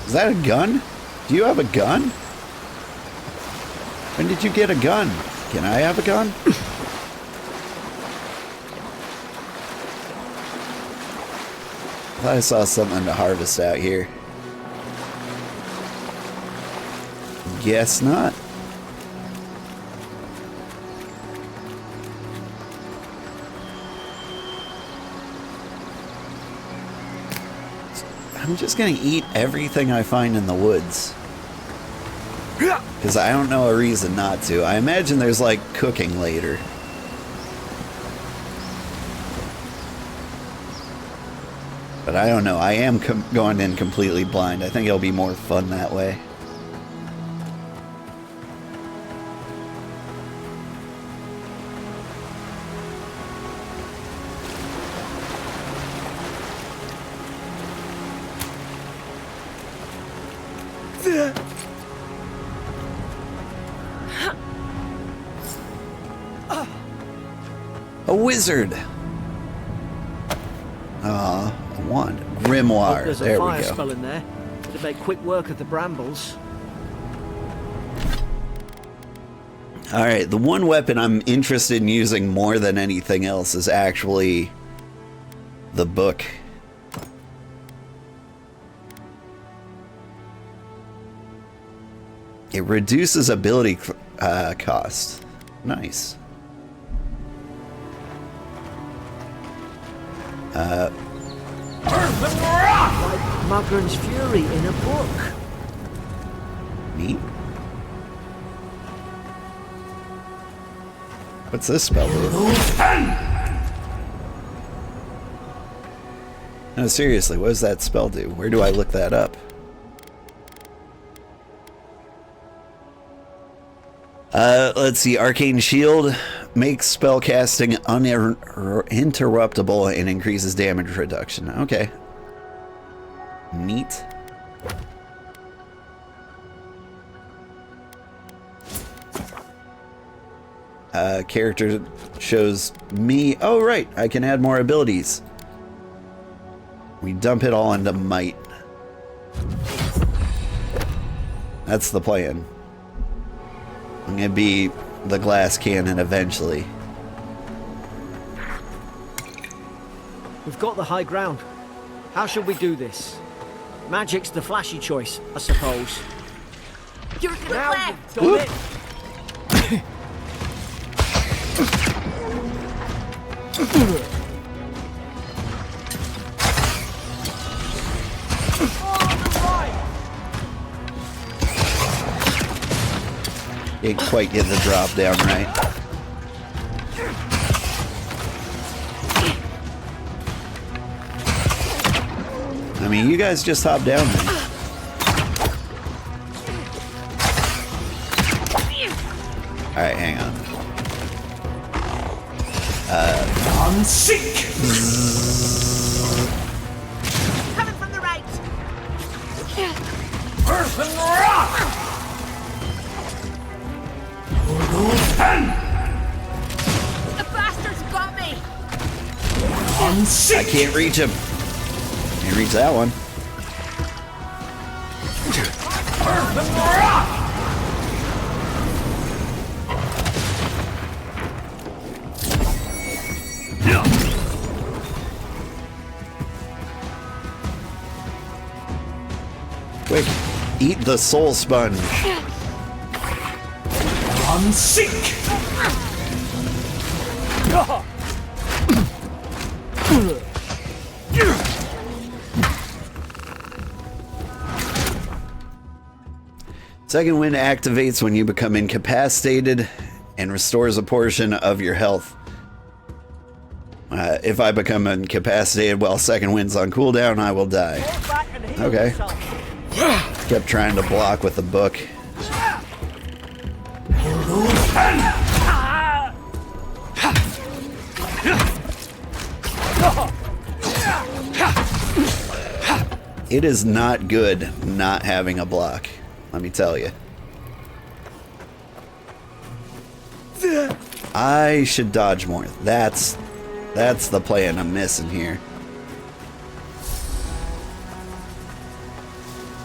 Is that a gun? Do you have a gun? When did you get a gun? Can I have a gun? I thought I saw something to harvest out here. Guess not. I'm just gonna eat everything I find in the woods. Because I don't know a reason not to. I imagine there's like cooking later. But I don't know. I am going in completely blind. I think it'll be more fun that way. A wizard. A wand. Grimoire. There's there a fire we go. spell in there. It'll make quick work of the brambles. Alright, the one weapon I'm interested in using more than anything else is actually the book. It reduces ability cost. Nice. Like Magran's Fury in a book. Neat. What's this spell do? No, seriously, what does that spell do? Where do I look that up? Let's see. Arcane Shield makes spell casting uninterruptible and increases damage reduction. Okay. Neat. Character shows me. Oh, right. I can add more abilities. We dump it all into might. That's the plan. I'm gonna be the glass cannon eventually. We've got the high ground. How should we do this? Magic's the flashy choice, I suppose. You're to the Now left! you've done it. Didn't quite get the drop down right. I mean, you guys just hop down there. Alright, hang on. Unseek! Coming from the right! Earthen rock! The bastard's got me! Unseek! I can't reach him. Can't reach that one. Earthen rock! Quick, eat the soul sponge. Unseek! Second wind activates when you become incapacitated and restores a portion of your health. If I become incapacitated while second wind's on cooldown, I will die. Okay. Kept trying to block with the book. It is not good not having a block, let me tell you. I should dodge more. That's the plan I'm missing here.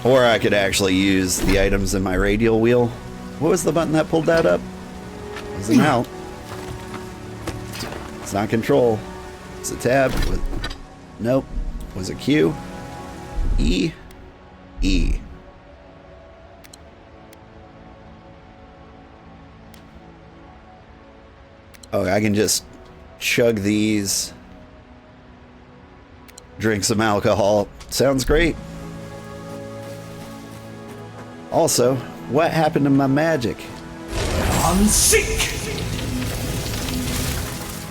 Or I could actually use the items in my radial wheel. What was the button that pulled that up? Was it out? It's not control. It's a tab. Nope. Was it Q? E? E. Oh, I can just chug these. Drink some alcohol. Sounds great. Also, what happened to my magic? Unsink!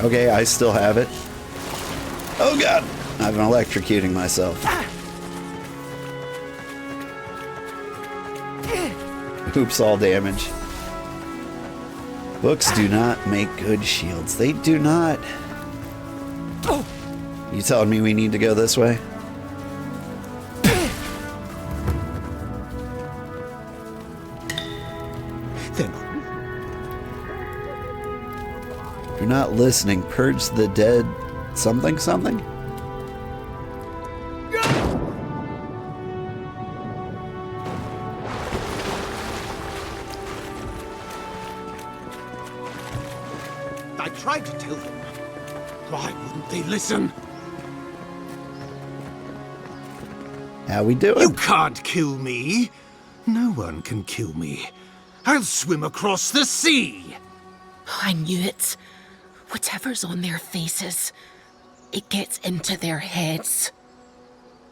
Okay, I still have it. Oh god! I'm electrocuting myself. Oops, all damage. Books do not make good shields. They do not. You telling me we need to go this way? If you're not listening, purge the dead something something? I tried to tell them. Why wouldn't they listen? How we doing? You can't kill me. No one can kill me. I'll swim across the sea. I knew it. Whatever's on their faces, it gets into their heads.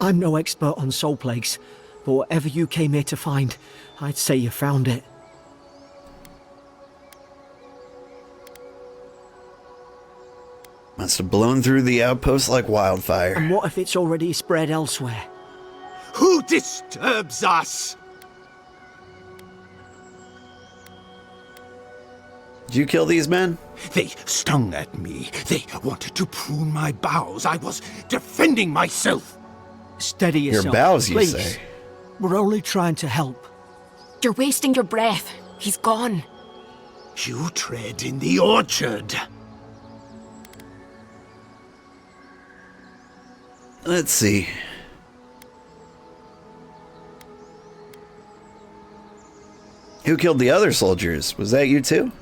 I'm no expert on soul plagues, but whatever you came here to find, I'd say you found it. Must have blown through the outpost like wildfire. And what if it's already spread elsewhere? Who disturbs us? Did you kill these men? They stung at me. They wanted to prune my bows. I was defending myself. Steady yourself. Your bows, you please. say? We're only trying to help. You're wasting your breath. He's gone. You tread in the orchard. Let's see. Who killed the other soldiers? Was that you too?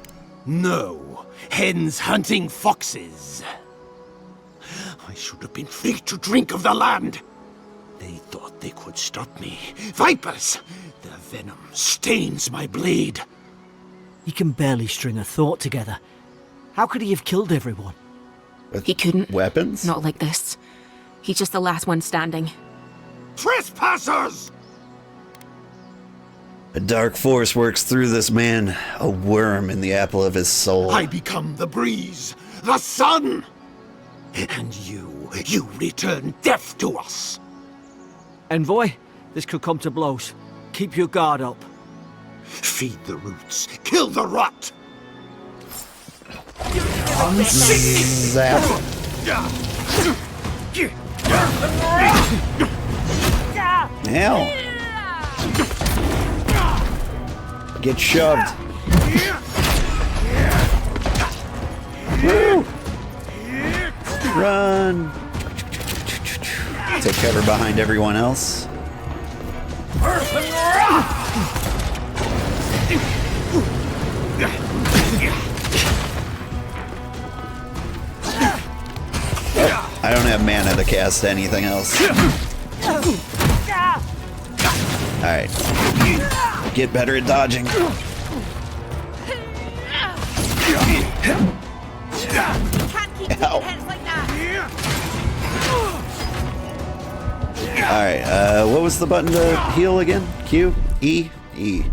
No, hens hunting foxes. I should have been free to drink of the land. They thought they could stop me. Vipers! Their venom stains my blade. He can barely string a thought together. How could he have killed everyone? With He couldn't. weapons? Not like this. He's just the last one standing. Trespassers! A dark force works through this man, a worm in the apple of his soul. I become the breeze, the sun! And you return death to us! Envoy, this could come to blows. Keep your guard up. Feed the roots, kill the rot! Zap. Ow. Get shoved. Woo. Run. Take cover behind everyone else. I don't have mana to cast anything else. Alright. Get better at dodging. Can't keep taking Ow. hits like that. Alright, what was the button to heal again? Q? E? E.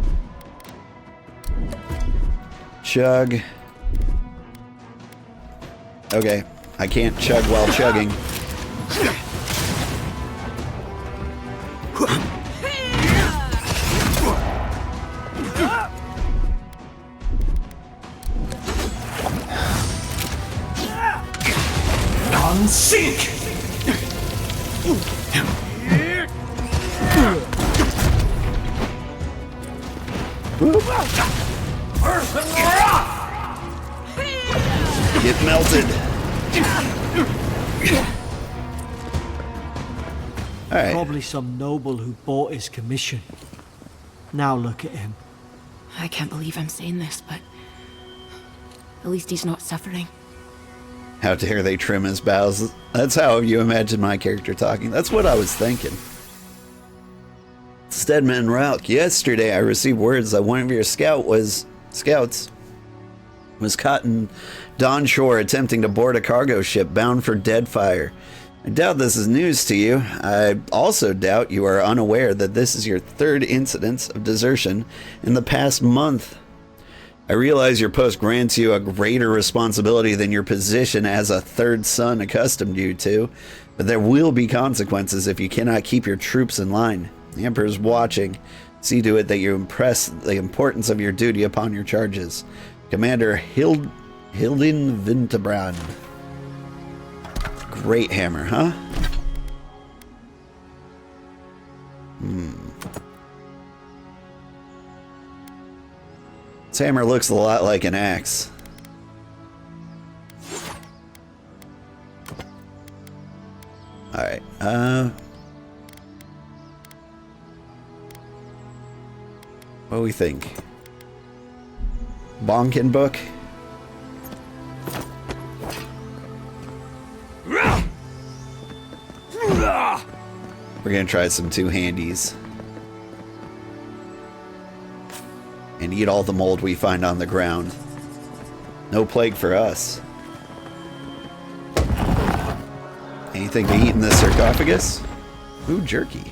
Chug. Okay, I can't chug while chugging. Unsink! Earth and rock! Get melted. All right. Probably some noble who bought his commission. Now look at him. I can't believe I'm saying this, but at least he's not suffering. How dare they trim his bows? That's how you imagine my character talking. That's what I was thinking. Stedman Ralk, yesterday I received words that one of your scouts was caught in Dawn Shore attempting to board a cargo ship bound for Deadfire. I doubt this is news to you. I also doubt you are unaware that this is your third incidence of desertion in the past month. I realize your post grants you a greater responsibility than your position as a third son accustomed you to, but there will be consequences if you cannot keep your troops in line. The Emperor is watching. See to it that you impress the importance of your duty upon your charges. Commander Hilden Vintebrand. Great hammer, huh? This hammer looks a lot like an axe. Alright, what do we think? Bonkin book? We're gonna try some two-handies. And eat all the mold we find on the ground. No plague for us. Anything to eat in this sarcophagus? Ooh, jerky.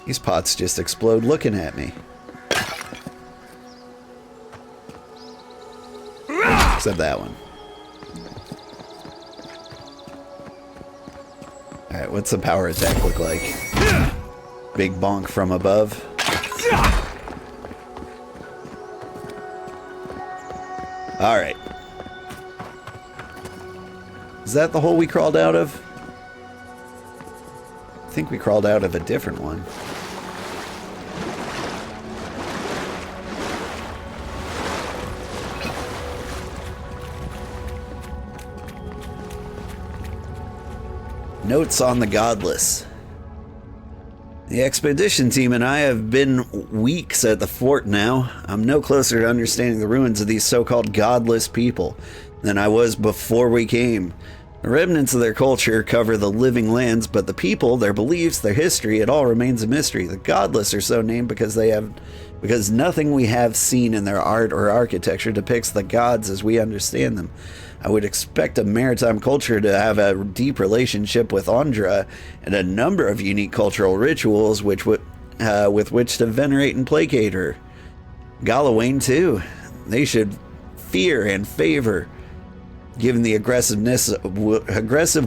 These pots just explode looking at me. Except that one. Alright, what's the power attack look like? Big bonk from above. Alright. Is that the hole we crawled out of? I think we crawled out of a different one. Notes on the Godless. The expedition team and I have been weeks at the fort now. I'm no closer to understanding the ruins of these so-called godless people than I was before we came. The remnants of their culture cover the living lands, but the people, their beliefs, their history, it all remains a mystery. The godless are so named because nothing we have seen in their art or architecture depicts the gods as we understand them. I would expect a maritime culture to have a deep relationship with Ondra and a number of unique cultural rituals with which to venerate and placate her. Galawain too. They should fear and favor, given the aggressive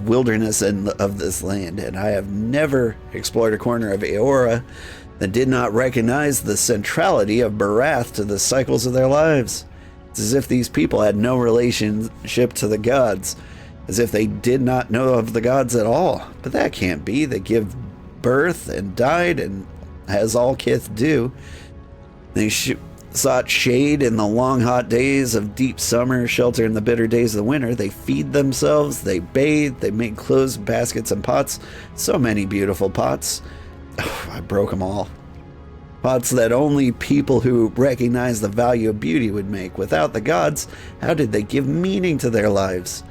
wilderness of this land, and I have never explored a corner of Eora that did not recognize the centrality of Barath to the cycles of their lives. It's as if these people had no relationship to the gods, as if they did not know of the gods at all. But that can't be. They give birth and died, and as all kith do. They sought shade in the long hot days of deep summer, shelter in the bitter days of the winter. They feed themselves, they bathe, they make clothes, baskets, and pots. So many beautiful pots. Oh, I broke them all. Pots that only people who recognize the value of beauty would make. Without the gods, how did they give meaning to their lives?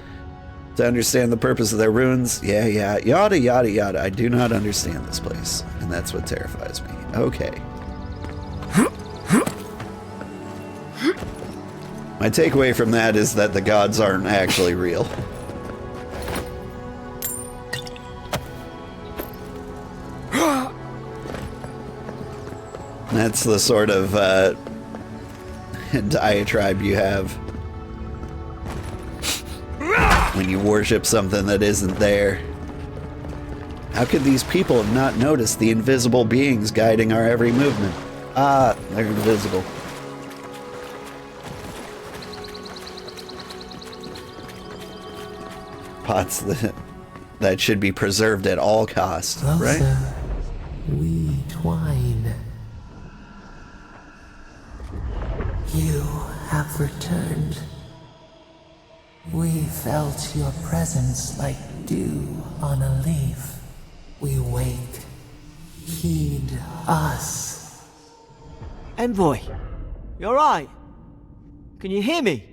To understand the purpose of their ruins? Yeah, yada, yada, yada. I do not understand this place, and that's what terrifies me. Okay. My takeaway from that is that the gods aren't actually real. That's the sort of diatribe you have when you worship something that isn't there. How could these people have not noticed the invisible beings guiding our every movement? Ah, they're invisible. Pots that should be preserved at all costs, right? We twine. You have returned. We felt your presence like dew on a leaf. We wait. Heed us. Envoy, you alright? Can you hear me?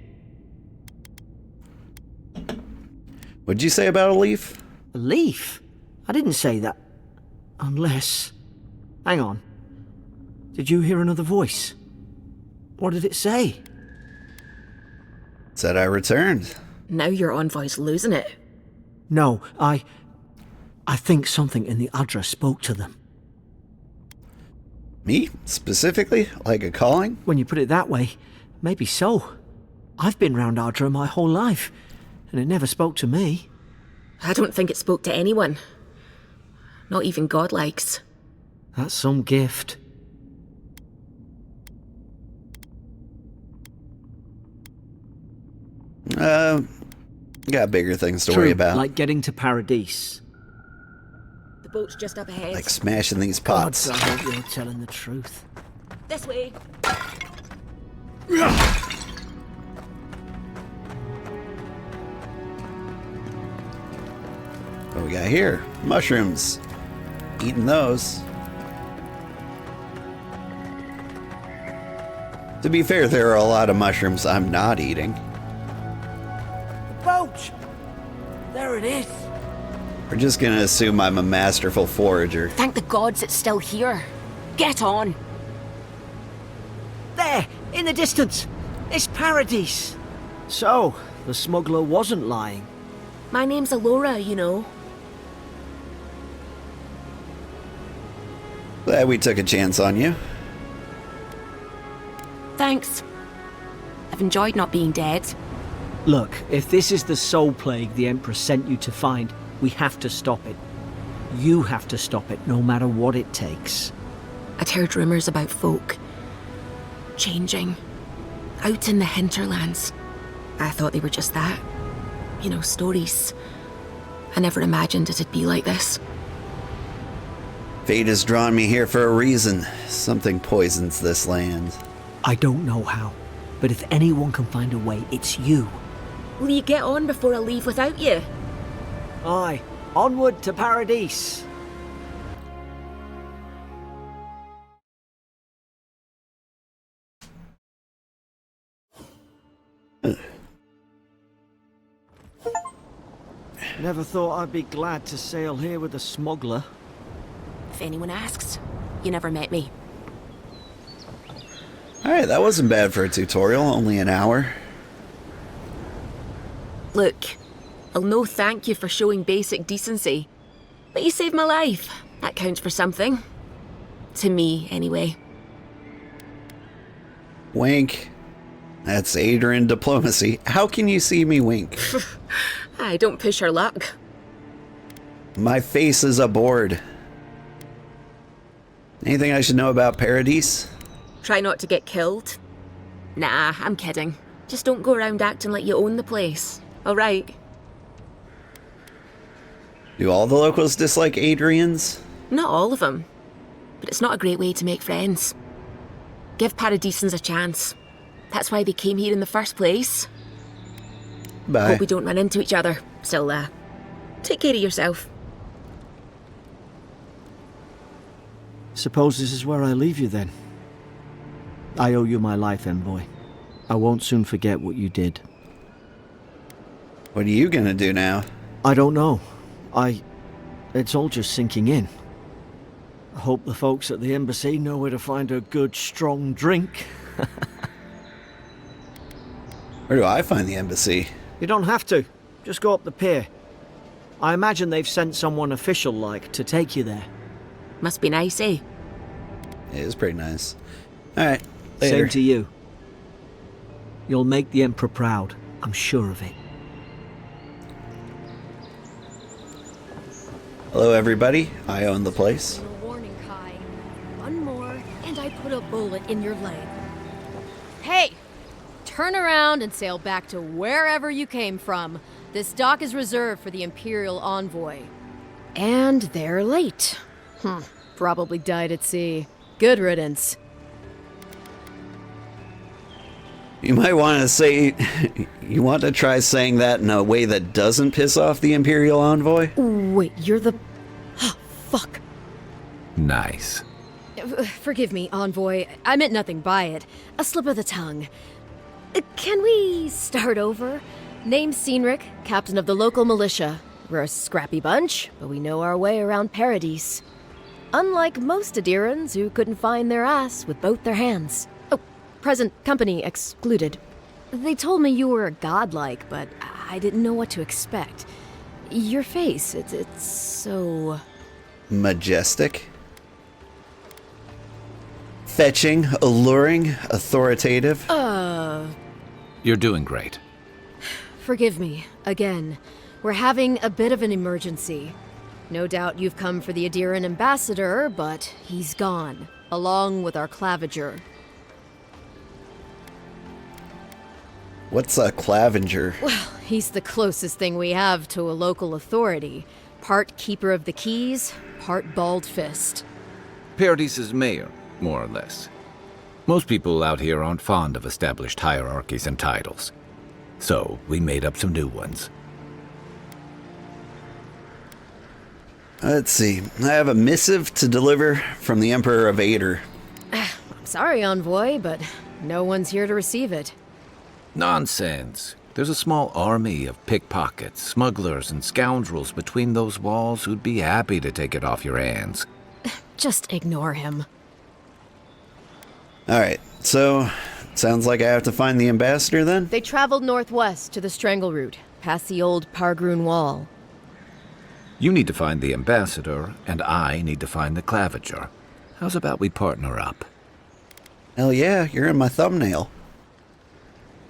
What'd you say about a leaf? A leaf? I didn't say that. Unless... Hang on. Did you hear another voice? What did it say? Said I returned. Now your envoy's losing it. No, I think something in the Adra spoke to them. Me? Specifically? Like a calling? When you put it that way, maybe so. I've been round Adra my whole life, and it never spoke to me. I don't think it spoke to anyone. Not even Godlikes. That's some gift. Got bigger things to True, worry about. like getting to Paradise. The boat's just up ahead. Like smashing these God, pots. I hope you're telling the truth. This way. What we got here? Mushrooms. Eating those. To be fair, there are a lot of mushrooms I'm not eating. Boat! There it is. We're just gonna assume I'm a masterful forager. Thank the gods it's still here. Get on. There, in the distance. It's Paradise. So, the smuggler wasn't lying. My name's Alora, you know. Glad we took a chance on you. Thanks. I've enjoyed not being dead. Look, if this is the soul plague the Emperor sent you to find, we have to stop it. You have to stop it, no matter what it takes. I'd heard rumours about folk changing out in the hinterlands. I thought they were just that. You know, stories. I never imagined it'd be like this. Fate has drawn me here for a reason. Something poisons this land. I don't know how, but if anyone can find a way, it's you. Will you get on before I leave without you? Aye, onward to Paradise. Never thought I'd be glad to sail here with a smuggler. If anyone asks, you never met me. Alright, that wasn't bad for a tutorial. Only an hour. Look, I'll no thank you for showing basic decency. But you saved my life. That counts for something. To me, anyway. Wink. That's Adrian diplomacy. How can you see me wink? I don't push her luck. My face is aboard. Anything I should know about Paradise? Try not to get killed. Nah, I'm kidding. Just don't go around acting like you own the place. Alright? Do all the locals dislike Adrians? Not all of them. But it's not a great way to make friends. Give Paradisans a chance. That's why they came here in the first place. Bye. Hope we don't run into each other. So, take care of yourself. Suppose this is where I leave you then. I owe you my life, Envoy. I won't soon forget what you did. What are you gonna do now? I don't know. It's all just sinking in. I hope the folks at the embassy know where to find a good, strong drink. Where do I find the embassy? You don't have to. Just go up the pier. I imagine they've sent someone official-like to take you there. Must be nice, eh? It is pretty nice. Alright, later. Same to you. You'll make the Emperor proud. I'm sure of it. Hello everybody, I own the place. A warning, Kai. One more, and I put a bullet in your leg. Hey! Turn around and sail back to wherever you came from. This dock is reserved for the Imperial Envoy. And they're late. Probably died at sea. Good riddance. You might want to say... You want to try saying that in a way that doesn't piss off the Imperial Envoy? Wait, you're the... Oh, fuck. Nice. Forgive me, Envoy. I meant nothing by it. A slip of the tongue. Can we start over? Name's Cynric, captain of the local militia. We're a scrappy bunch, but we know our way around Paradise. Unlike most Adirans who couldn't find their ass with both their hands. Oh, present company excluded. They told me you were godlike, but I didn't know what to expect. Your face, it's so... Majestic. Fetching, alluring, authoritative. You're doing great. Forgive me, again. We're having a bit of an emergency. No doubt you've come for the Adiran ambassador, but he's gone, along with our claviger. What's a claviger? Well, he's the closest thing we have to a local authority. Part keeper of the keys, part bald fist. Paradise's mayor, more or less. Most people out here aren't fond of established hierarchies and titles. So, we made up some new ones. Let's see. I have a missive to deliver from the Emperor of Ader. I'm sorry, Envoy, but no one's here to receive it. Nonsense. There's a small army of pickpockets, smugglers, and scoundrels between those walls who'd be happy to take it off your hands. Just ignore him. Alright, so sounds like I have to find the ambassador then? They traveled northwest to the Strangle Route, past the old Pargroon Wall. You need to find the ambassador, and I need to find the claviger. How's about we partner up? Hell yeah, you're in my thumbnail.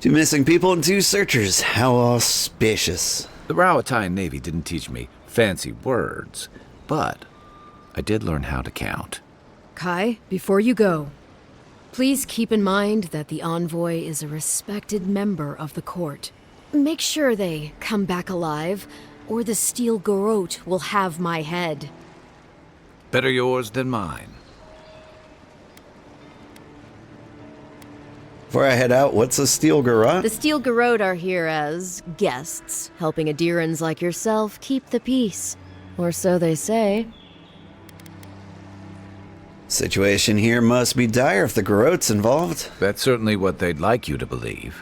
2 missing people and 2 searchers. How auspicious. The Rowatine Navy didn't teach me fancy words, but I did learn how to count. Kai, before you go, please keep in mind that the Envoy is a respected member of the court. Make sure they come back alive, or the Steel Garrote will have my head. Better yours than mine. Before I head out, what's a Steel Garrote? The Steel Garrote are here as guests, helping Adirans like yourself keep the peace. Or so they say. Situation here must be dire if the Garrote's involved. That's certainly what they'd like you to believe.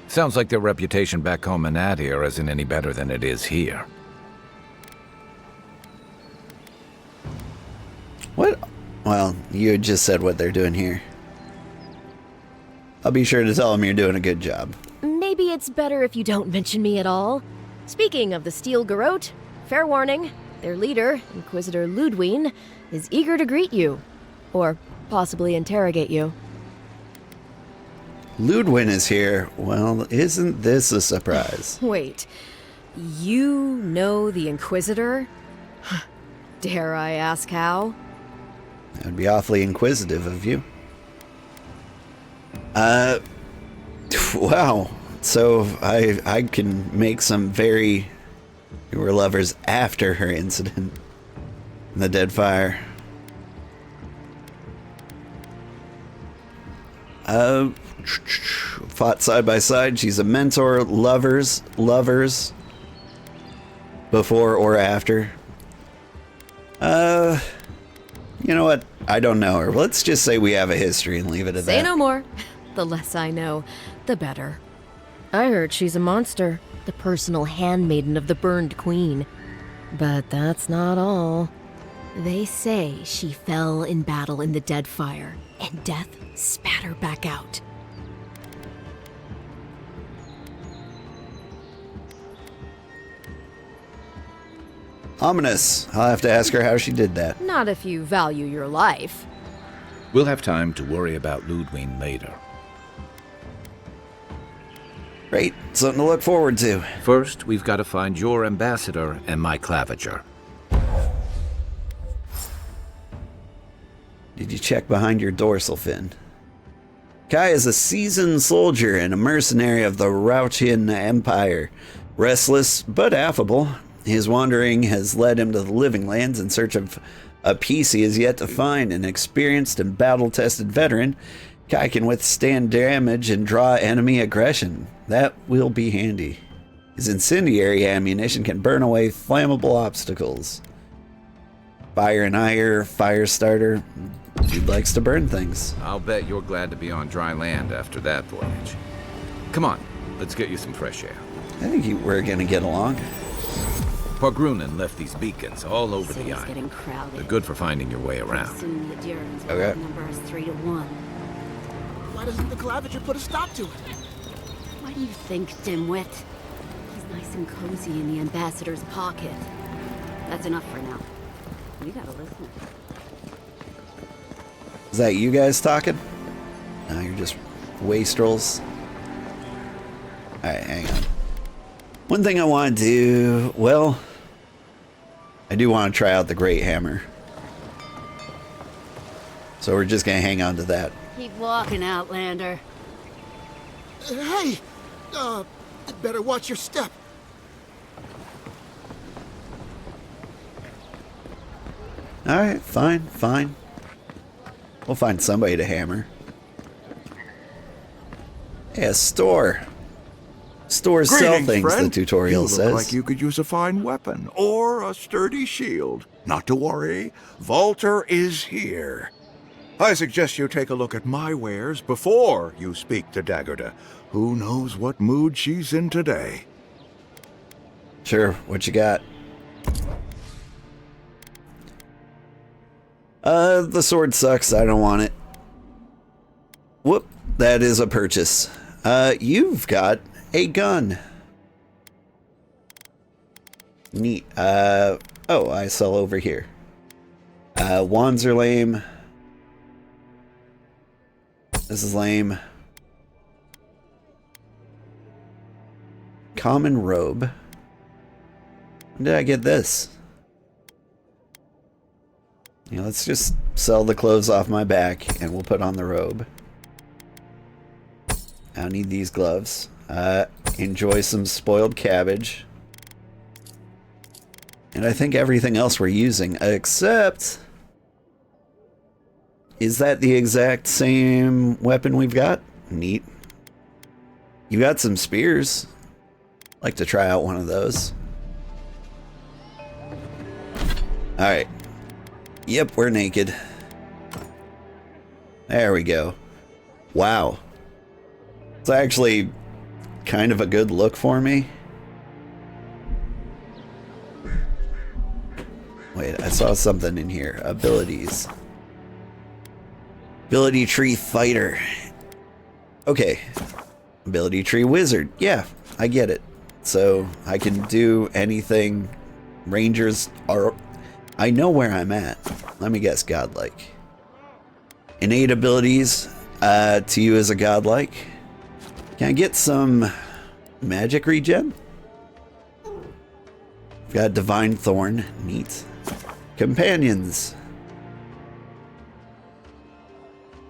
Sounds like their reputation back home in Adir isn't any better than it is here. What? Well, you just said what they're doing here. I'll be sure to tell them you're doing a good job. Maybe it's better if you don't mention me at all. Speaking of the Steel Garrote, fair warning, their leader, Inquisitor Ludwine, is eager to greet you. Or possibly interrogate you. Ludwine is here. Well, isn't this a surprise? Wait, you know the Inquisitor? Dare I ask how? That'd be awfully inquisitive of you. Wow. So I can make some very... You were lovers after her incident in the Dead Fire. Fought side by side. She's a mentor. Lovers. Before or after. You know what? I don't know her. Let's just say we have a history and leave it at that. Say no more. The less I know, the better. I heard she's a monster, the personal handmaiden of the Burned Queen. But that's not all. They say she fell in battle in the Dead Fire, and death spat her back out. Ominous. I'll have to ask her how she did that. Not if you value your life. We'll have time to worry about Ludwine later. Great. Something to look forward to. First, we've got to find your ambassador and my claviger. Did you check behind your dorsal fin? Kai is a seasoned soldier and a mercenary of the Rauchian Empire. Restless but affable, his wandering has led him to the Living Lands in search of a peace he has yet to find. An experienced and battle-tested veteran, Kai can withstand damage and draw enemy aggression. That will be handy. His incendiary ammunition can burn away flammable obstacles. Fire and ire, fire starter. Dude likes to burn things. I'll bet you're glad to be on dry land after that voyage. Come on, let's get you some fresh air. I think we're gonna get along. Pargrunen left these beacons all over the City's island. getting crowded. They're good for finding your way around. Soon the Adherents will Okay. outnumber us 3-1. Why doesn't the Clavager put a stop to it? What do you think, dimwit? He's nice and cozy in the ambassador's pocket. That's enough for now. You gotta listen. Is that you guys talking? No, you're just wastrels. Alright, hang on. One thing I want to do, well, I do want to try out the Great Hammer. So we're just going to hang on to that. Keep walking, Outlander. Hey! Better watch your step. Alright, fine, fine. We'll find somebody to hammer. Hey, a store. Stores sell Greetings, things, friend. the tutorial you look says. like you could use a fine weapon or a sturdy shield. Not to worry, Volter is here. I suggest you take a look at my wares before you speak to Daggerda. Who knows what mood she's in today? Sure, what you got? The sword sucks. I don't want it. Whoop, that is a purchase. You've got a gun. Neat. Oh, I sell over here. Wands are lame. This is lame. Common robe. When did I get this? Yeah, let's just sell the clothes off my back and we'll put on the robe. I don't need these gloves. Enjoy some spoiled cabbage. And I think everything else we're using, except... Is that the exact same weapon we've got? Neat. You got some spears. I'd like to try out one of those. Alright. Yep, we're naked. There we go. Wow. It's actually kind of a good look for me. Wait, I saw something in here. Abilities. Ability tree fighter. Okay. Ability tree wizard. Yeah, I get it. So I can do anything. Rangers are... I know where I'm at. Let me guess, Godlike. Innate abilities to you as a Godlike. Can I get some magic regen? Got Divine Thorn. Neat. Companions.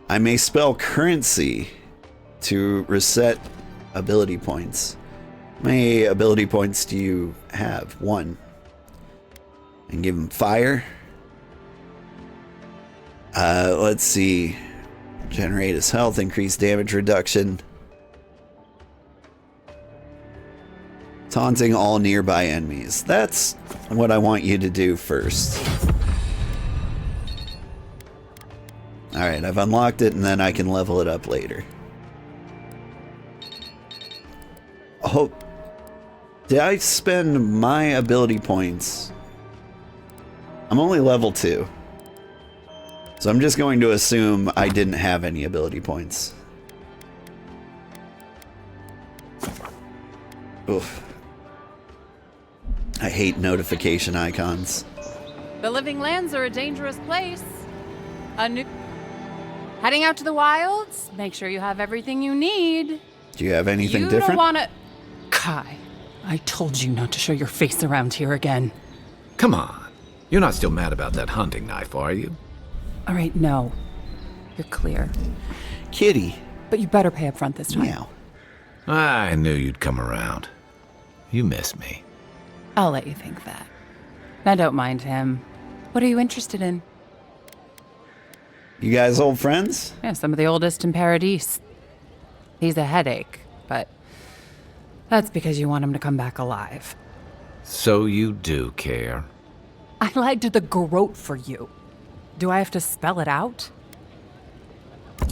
I may spell currency to reset ability points. How many ability points do you have? 1. And give him fire. Let's see. Generate his health, increase damage reduction. Taunting all nearby enemies. That's what I want you to do first. Alright, I've unlocked it and then I can level it up later. Oh, did I spend my ability points? I'm only level 2. So I'm just going to assume I didn't have any ability points. Oof. I hate notification icons. The living lands are a dangerous place. Heading out to the wilds? Make sure you have everything you need. Do you have anything You different? don't want to... Kai, I told you not to show your face around here again. Come on. You're not still mad about that hunting knife, are you? All right, no. You're clear. Kitty. But you better pay up front this time. Meow. I knew you'd come around. You miss me. I'll let you think that. Now don't mind him. What are you interested in? You guys old friends? Yeah, some of the oldest in Paradise. He's a headache, but that's because you want him to come back alive. So you do care. I lied to the garrote for you. Do I have to spell it out?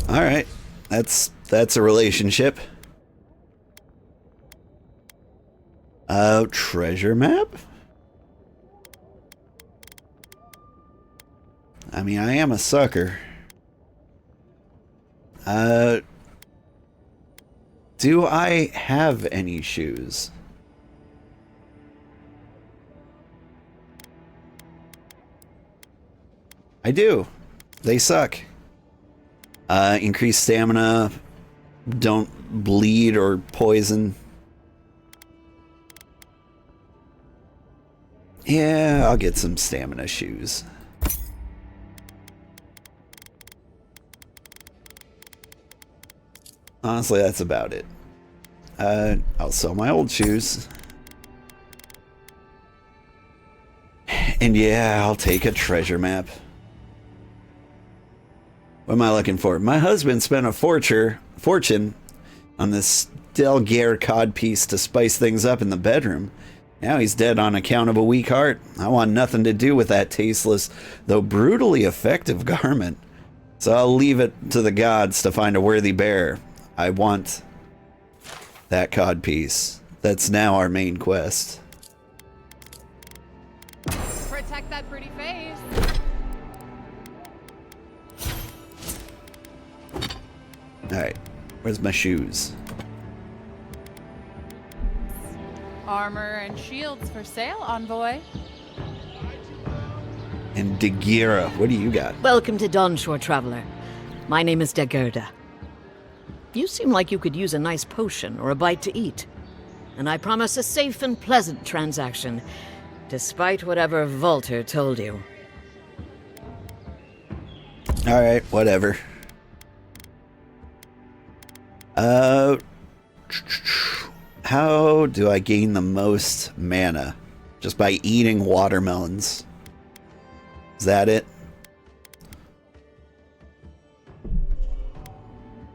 All right. That's a relationship. Treasure map? I mean, I am a sucker. Do I have any shoes? I do. They suck. Increase stamina. Don't bleed or poison. Yeah, I'll get some stamina shoes. Honestly, that's about it. I'll sell my old shoes. And yeah, I'll take a treasure map. What am I looking for? My husband spent a fortune on this Delgare codpiece to spice things up in the bedroom. Now he's dead on account of a weak heart. I want nothing to do with that tasteless, though brutally effective garment. So I'll leave it to the gods to find a worthy bearer. I want that codpiece. That's now our main quest. Protect that pretty face. Alright, where's my shoes? Armor and shields for sale, envoy. And Dagira, what do you got? Welcome to Dawnshore, traveler. My name is Dagerda. You seem like you could use a nice potion or a bite to eat. And I promise a safe and pleasant transaction, despite whatever Volter told you. Alright, whatever. How do I gain the most mana? Just by eating watermelons. Is that it?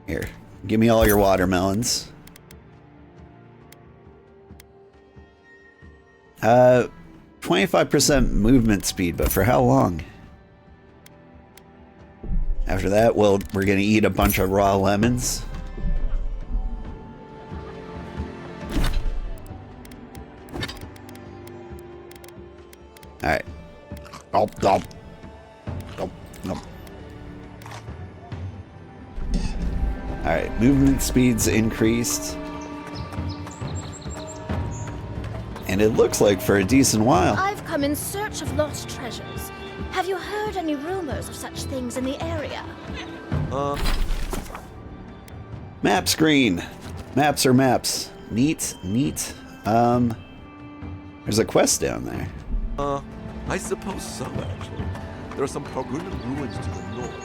Here, give me all your watermelons. 25% movement speed, but for how long? After that, well, we're gonna eat a bunch of raw lemons. Alright. Gulp, gulp. Gulp, gulp. Alright, movement speed's increased. And it looks like for a decent while. I've come in search of lost treasures. Have you heard any rumors of such things in the area? Map screen. Maps are maps. Neat, neat. There's a quest down there. I suppose so, actually. There are some Pargunan ruins to the north.